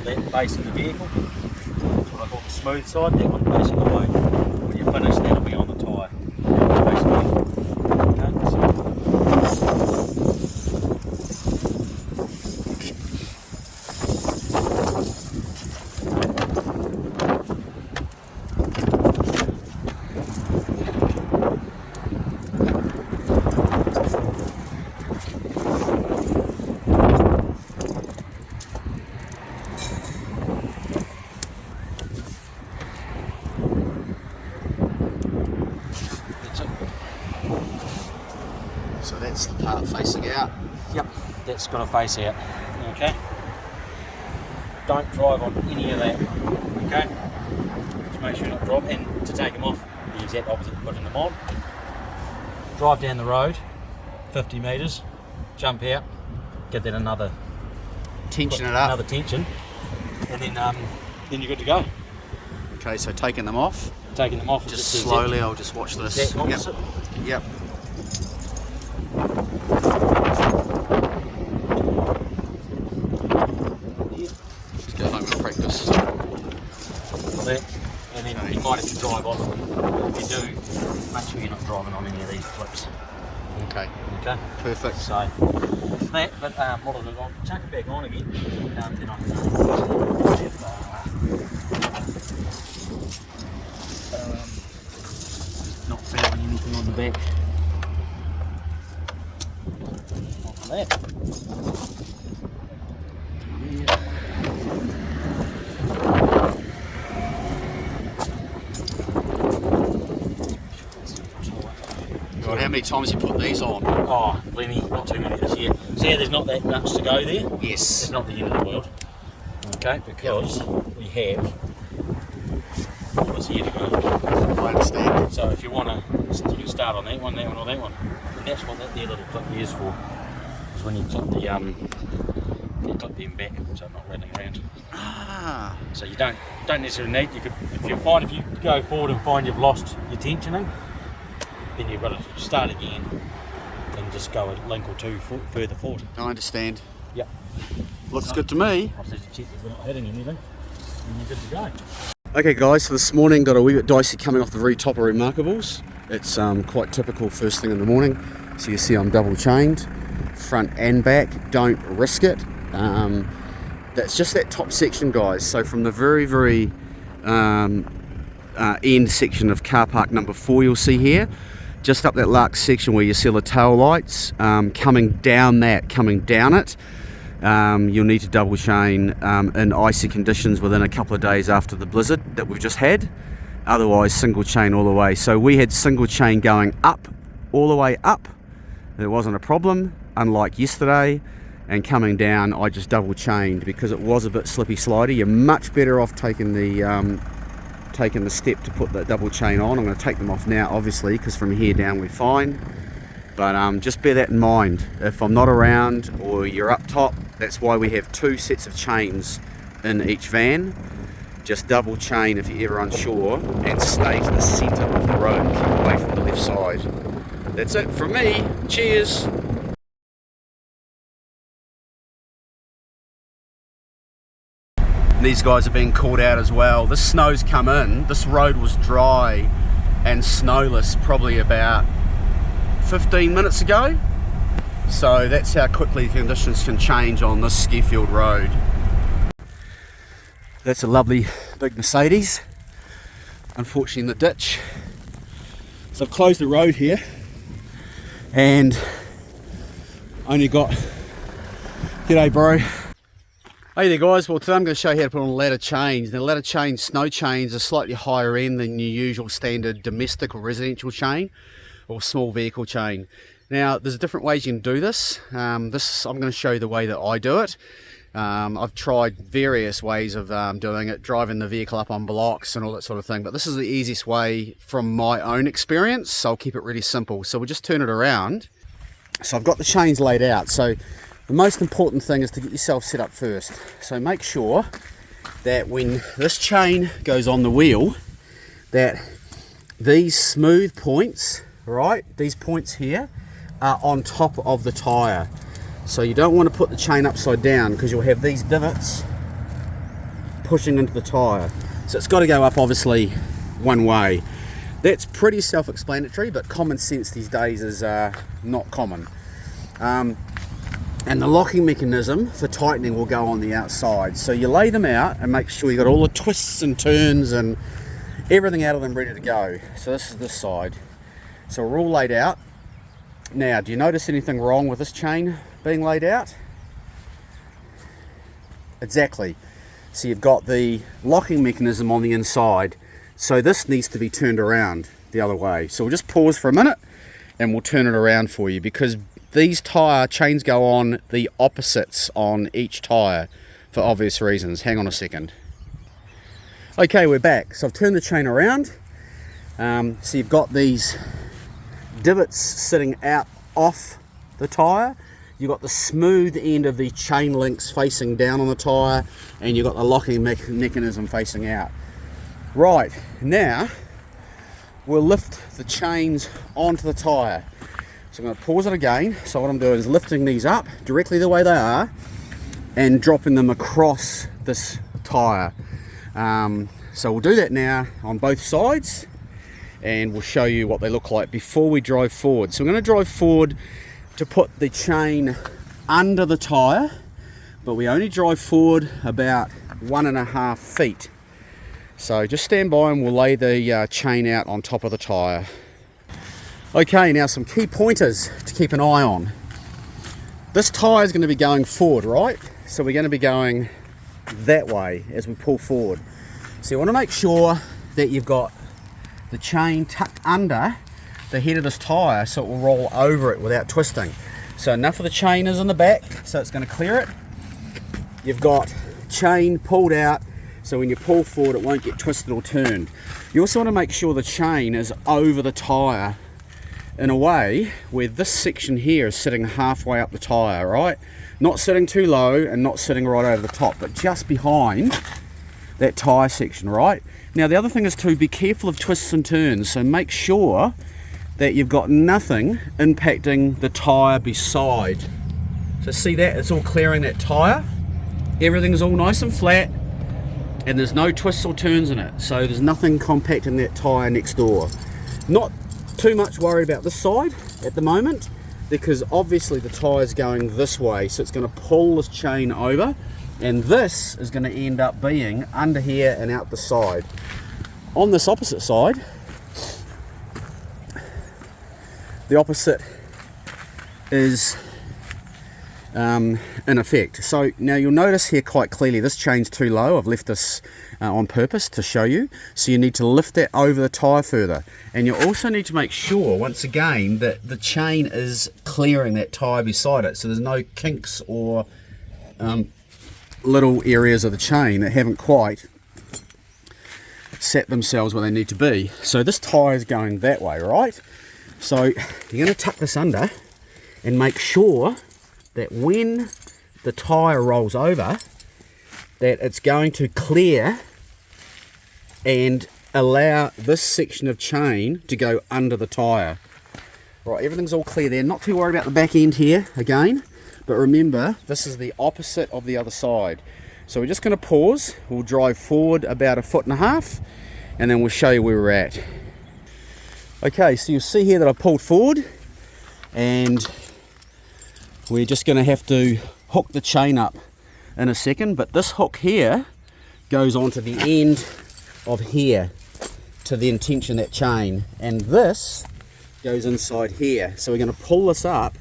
got that base of the vehicle. That's what I call the smooth side. That one facing away. When you're finished, that'll be on the tyre. So that's the part facing out. Yep, that's got to face out. Okay. Don't drive on any of that. Okay. Just make sure you're not driving. And to take them off, the exact opposite of putting them on. Drive down the road, 50 metres, jump out, get that another Tension it up. another tension, and then you're good to go. Okay, so taking them off. Taking them off. Just slowly, I'll just watch this. Exact opposite. Yep. Just go home and practice. That, and then Okay. you might have to drive off. If you do, make sure you're not driving on any of these flips. Okay, Okay. perfect. So that's that. But what I'll do, I'll chuck it back on again. Then I can not fouling anything on the back. Off of that. God, how many times you put these on? Oh, plenty, not too many this year. See how there's not that much to go there? Yes. It's not the end of the world. Okay, because we have all this here to go. I understand. So if you want to, you can start on that one, or that one. And that's what that there little clip is for. Is when you clip them back, so I'm not rattling around. Ah. So you don't necessarily need. You could, if you go forward and find you've lost your tensioning, then you've got to start again and just go a link or two further forward. I understand. Yep. Looks good to me. I've said to check that we're not hitting anything, and you're good to go. Okay guys, so this morning got a wee bit dicey coming off the very top of Remarkables. It's quite typical first thing in the morning. So you see I'm double chained, front and back, don't risk it. That's just that top section guys. So from the very end section of car park number 4 you'll see here, just up that last section where you see the tail lights, coming down it, you'll need to double chain in icy conditions within a couple of days after the blizzard that we've just had. Otherwise single chain all the way. So we had single chain going up, all the way up. There wasn't a problem, unlike yesterday. And coming down I just double chained because it was a bit slippy slidey. You're much better off taking the step to put that double chain on. I'm going to take them off now obviously because from here down we're fine. But just bear that in mind. If I'm not around or you're up top, that's why we have 2 sets of chains in each van. Just double chain if you're ever unsure and stay to the centre of the road. Keep away from the left side. That's it from me. Cheers. These guys are being called out as well. This snow's come in. This road was dry and snowless probably about 15 minutes ago. So that's how quickly conditions can change on this ski-field road. That's a lovely big Mercedes. Unfortunately in the ditch. So I've closed the road here and only got, g'day bro. Hey there guys, well today I'm going to show you how to put on ladder chains. Now ladder chains, snow chains are slightly higher end than your usual standard domestic or residential chain or small vehicle chain. Now there's different ways you can do this. I'm going to show you the way that I do it. I've tried various ways of doing it, driving the vehicle up on blocks and all that sort of thing, but this is the easiest way from my own experience, so I'll keep it really simple. So we'll just turn it around. So I've got the chains laid out. So the most important thing is to get yourself set up first. So make sure that when this chain goes on the wheel, that these smooth points, right, these points here, are on top of the tyre. So you don't want to put the chain upside down because you'll have these divots pushing into the tyre. So it's got to go up obviously one way. That's pretty self-explanatory, but common sense these days is not common. And the locking mechanism for tightening will go on the outside. So you lay them out and make sure you got all the twists and turns and everything out of them ready to go. So this is this side. So we're all laid out. Now, do you notice anything wrong with this chain being laid out? Exactly. So you've got the locking mechanism on the inside. So this needs to be turned around the other way. So we'll just pause for a minute and we'll turn it around for you, because these tyre chains go on the opposites on each tyre for obvious reasons. Hang on a second. Okay, we're back. So I've turned the chain around. So you've got these divots sitting out off the tyre. You've got the smooth end of the chain links facing down on the tyre, and you've got the locking mechanism facing out. Right, now we'll lift the chains onto the tyre. So I'm going to pause it again. So what I'm doing is lifting these up directly the way they are and dropping them across this tyre. So we'll do that now on both sides, and we'll show you what they look like before we drive forward. So we're going to drive forward to put the chain under the tyre, but we only drive forward about 1.5 feet. So just stand by and we'll lay the chain out on top of the tyre. Okay, now some key pointers to keep an eye on. This tyre is going to be going forward, right? So we're going to be going that way as we pull forward. So you want to make sure that you've got the chain tucked under the head of this tyre so it will roll over it without twisting. So enough of the chain is in the back, so it's going to clear it. You've got chain pulled out, so when you pull forward it won't get twisted or turned. You also want to make sure the chain is over the tyre in a way where this section here is sitting halfway up the tyre, right? Not sitting too low and not sitting right over the top, but just behind that tyre section, right? Now the other thing is to be careful of twists and turns, so make sure that you've got nothing impacting the tyre beside. So see that? It's all clearing that tyre. Everything's all nice and flat, and there's no twists or turns in it. So there's nothing compacting that tyre next door. Not too much worried about this side at the moment, because obviously the tyre's going this way, so it's going to pull this chain over, and this is going to end up being under here and out the side. On this opposite side, the opposite is in effect. So now you'll notice here quite clearly this chain's too low. I've left this on purpose to show you. So you need to lift that over the tyre further. And you also need to make sure, once again, that the chain is clearing that tyre beside it. So there's no kinks or little areas of the chain that haven't quite set themselves where they need to be. So this tyre is going that way, right? So you're going to tuck this under and make sure that when the tyre rolls over, that it's going to clear and allow this section of chain to go under the tyre. Right, everything's all clear there. Not too worried about the back end here again, but remember, this is the opposite of the other side. So we're just going to pause. We'll drive forward about 1.5 feet, and then we'll show you where we're at. Okay, so you'll see here that I pulled forward, and we're just going to have to hook the chain up in a second, but this hook here goes onto the end of here to then tension that chain, and this goes inside here. So we're going to pull this up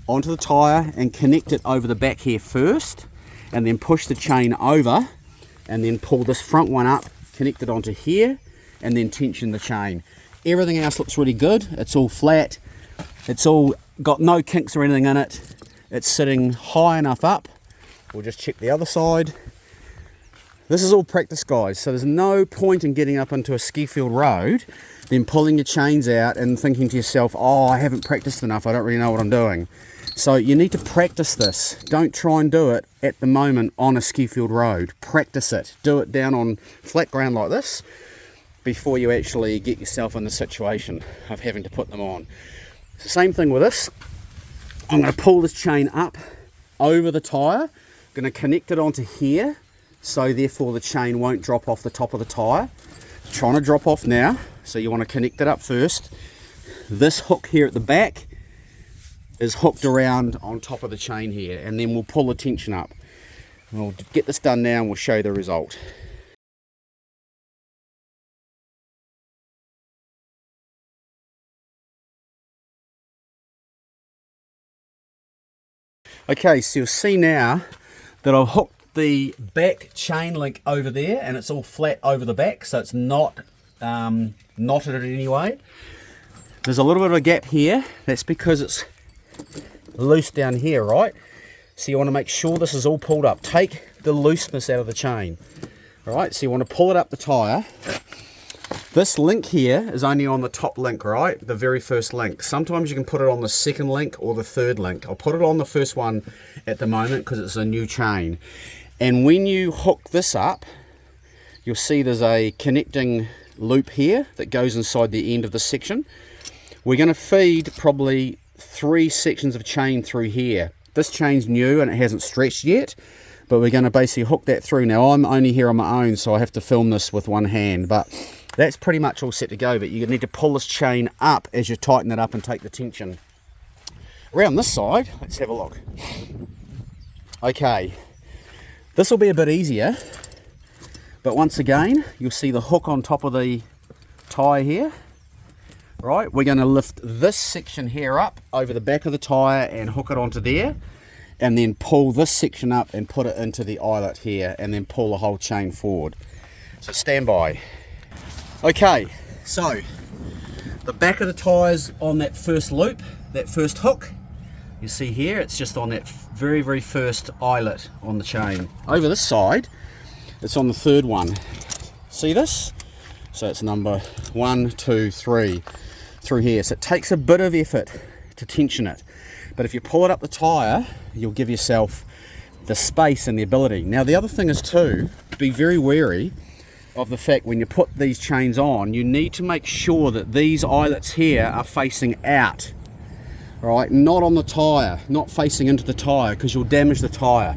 onto the tyre and connect it over the back here first, and then push the chain over, and then pull this front one up, connect it onto here, and then tension the chain. Everything else looks really good. It's all flat. It's all got no kinks or anything in it. It's sitting high enough up. We'll just check the other side. This is all practice, guys. So there's no point in getting up into a ski field road, then pulling your chains out and thinking to yourself, oh, I haven't practiced enough. I don't really know what I'm doing. So you need to practice this. Don't try and do it at the moment on a ski field road. Practice it. Do it down on flat ground like this before you actually get yourself in the situation of having to put them on. It's the same thing with this. I'm going to pull this chain up over the tyre, going to connect it onto here so therefore the chain won't drop off the top of the tyre. It's trying to drop off now, so you want to connect it up first. This hook here at the back is hooked around on top of the chain here, and then we'll pull the tension up. We'll get this done now and we'll show you the result. Okay, so you'll see now that I've hooked the back chain link over there, and it's all flat over the back, so it's not knotted in any way. There's a little bit of a gap here. That's because it's loose down here, right? So you want to make sure this is all pulled up. Take the looseness out of the chain. All right, so you want to pull it up the tyre. This link here is only on the top link, right? The very first link. Sometimes you can put it on the second link or the third link. I'll put it on the first one at the moment because it's a new chain. And when you hook this up, you'll see there's a connecting loop here that goes inside the end of the section. We're going to feed probably 3 sections of chain through here. This chain's new and it hasn't stretched yet, but we're going to basically hook that through. Now I'm only here on my own, so I have to film this with one hand, but that's pretty much all set to go. But you need to pull this chain up as you tighten it up and take the tension. Around this side, let's have a look. Okay, this will be a bit easier, but once again, you'll see the hook on top of the tyre here. Right, we're going to lift this section here up over the back of the tyre and hook it onto there, and then pull this section up and put it into the eyelet here, and then pull the whole chain forward. So stand by. Okay, so the back of the tyre's on that first loop, that first hook. You see here, it's just on that very first eyelet on the chain. Over this side, it's on the third one. See this? So it's number 1, 2, 3 through here. So it takes a bit of effort to tension it, but if you pull it up the tyre, you'll give yourself the space and the ability. Now the other thing is too, be very wary of the fact when you put these chains on, you need to make sure that these eyelets here are facing out, right? Not on the tyre, not facing into the tyre, because you'll damage the tyre.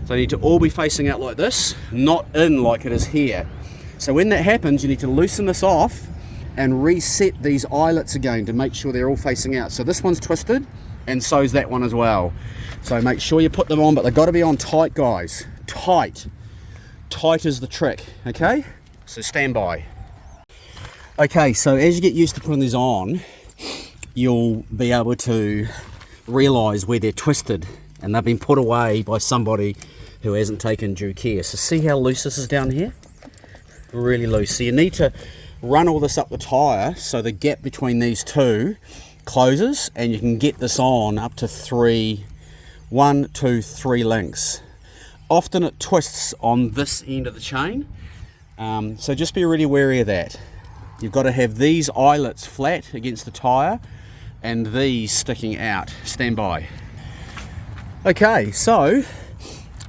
So they need to all be facing out like this, not in like it is here. So when that happens, you need to loosen this off and reset these eyelets again to make sure they're all facing out. So this one's twisted, and so's that one as well. So make sure you put them on, but they've got to be on tight, guys. Tight. Tight is the trick, okay? So stand by. Okay, so as you get used to putting these on, you'll be able to realise where they're twisted and they've been put away by somebody who hasn't taken due care. So see how loose this is down here? Really loose. So you need to run all this up the tyre so the gap between these two closes, and you can get this on up to 1, 2, 3 links. Often it twists on this end of the chain, so just be really wary of that. You've got to have these eyelets flat against the tyre and these sticking out. Stand by. Okay, so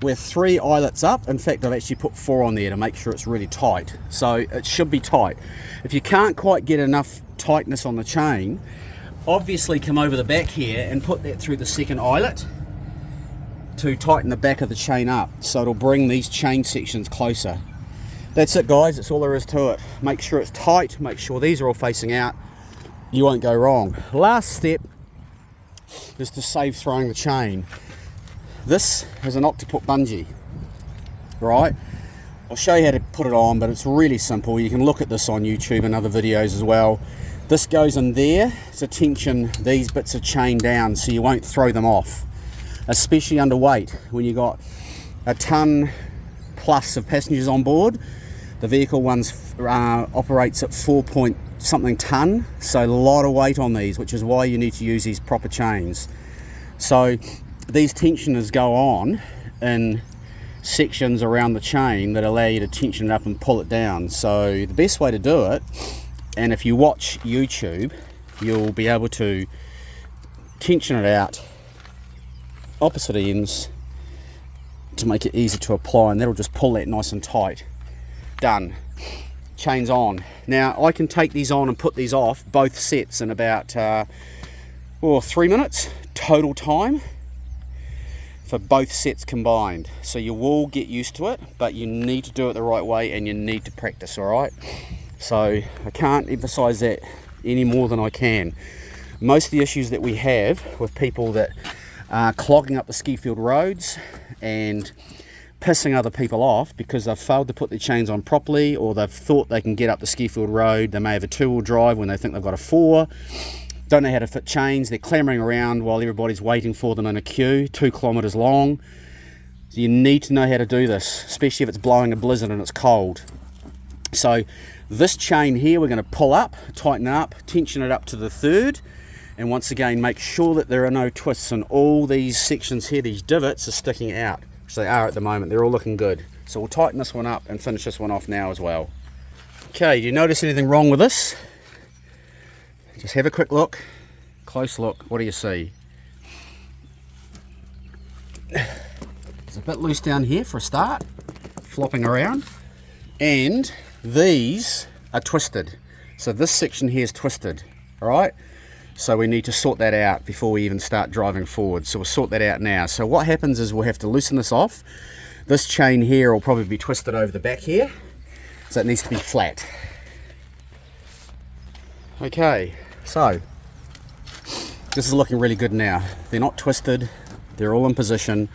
we're 3 eyelets up. In fact, I've actually put 4 on there to make sure it's really tight. So it should be tight. If you can't quite get enough tightness on the chain, obviously come over the back here and put that through the second eyelet to tighten the back of the chain up, so it'll bring these chain sections closer. That's it, guys. That's all there is to it. Make sure it's tight, make sure these are all facing out. You won't go wrong. Last step is to save throwing the chain. This is an octoput bungee, right? I'll show you how to put it on, but it's really simple. You can look at this on YouTube and other videos as well. This goes in there to tension these bits of chain down so you won't throw them off, especially underweight. When you got a ton plus of passengers on board, the vehicle operates at 4 point something ton, so a lot of weight on these, which is why you need to use these proper chains. So these tensioners go on in sections around the chain that allow you to tension it up and pull it down. So the best way to do it, and if you watch YouTube, you'll be able to tension it out opposite ends to make it easy to apply, and that'll just pull that nice and tight. Done. Chains on. Now I can take these on and put these off, both sets, in about 3 minutes total time. for both sets combined. So you will get used to it, but you need to do it the right way and you need to practice, all right? So I can't emphasize that any more than I can. Most of the issues that we have with people that are clogging up the ski field roads and pissing other people off because they've failed to put their chains on properly, or they've thought they can get up the ski field road. They may have a 2-wheel drive when they think they've got a 4, don't know how to fit chains, they're clambering around while everybody's waiting for them in a queue 2 kilometers long. So you need to know how to do this, especially if it's blowing a blizzard and it's cold. So this chain here we're going to pull up, tighten up, tension it up to the 3rd, and once again make sure that there are no twists, and all these sections here, these divots, are sticking out, which they are at the moment. They're all looking good. So we'll tighten this one up and finish this one off now as well. Okay, do you notice anything wrong with this? Just have a quick look, close look. What do you see? It's a bit loose down here for a start, flopping around, and these are twisted. So this section here is twisted, all right? So we need to sort that out before we even start driving forward. So we'll sort that out now. So what happens is we'll have to loosen this off. This chain here will probably be twisted over the back here, so it needs to be flat. Okay, so this is looking really good now. They're not twisted, they're all in position.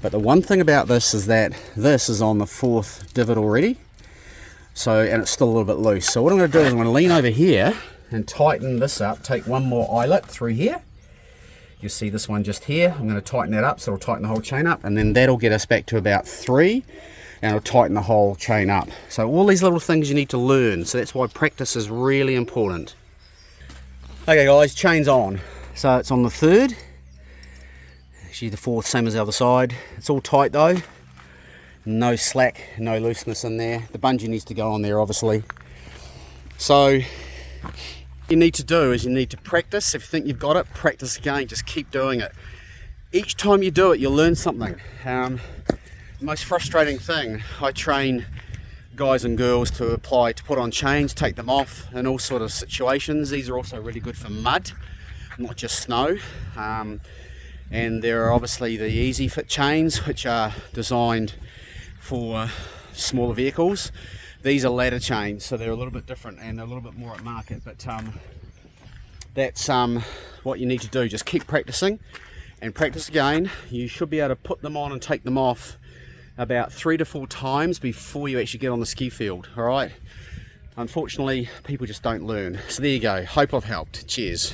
But the one thing about this is that this is on the 4th divot already. So, and it's still a little bit loose. So what I'm going to do is I'm going to lean over here and tighten this up. Take one more eyelet through here. You'll see this one just here. I'm going to tighten that up, so it'll tighten the whole chain up, and then that'll get us back to about 3, and it'll tighten the whole chain up. So all these little things you need to learn. So that's why practice is really important. Okay guys, chain's on. So it's on the 3rd. Actually the 4th, same as the other side. It's all tight though. No slack, no looseness in there. The bungee needs to go on there obviously. So you need to do is you need to practice. If you think you've got it, practice again. Just keep doing it. Each time you do it, you'll learn something. The most frustrating thing, I train guys and girls to put on chains, take them off in all sort of situations. These are also really good for mud, not just snow. And there are obviously the easy fit chains, which are designed for smaller vehicles. These are ladder chains, so they're a little bit different and a little bit more at market, but that's what you need to do. Just keep practicing and practice again. You should be able to put them on and take them off about 3 to 4 times before you actually get on the ski field, all right? Unfortunately, people just don't learn. So there you go. Hope I've helped. Cheers.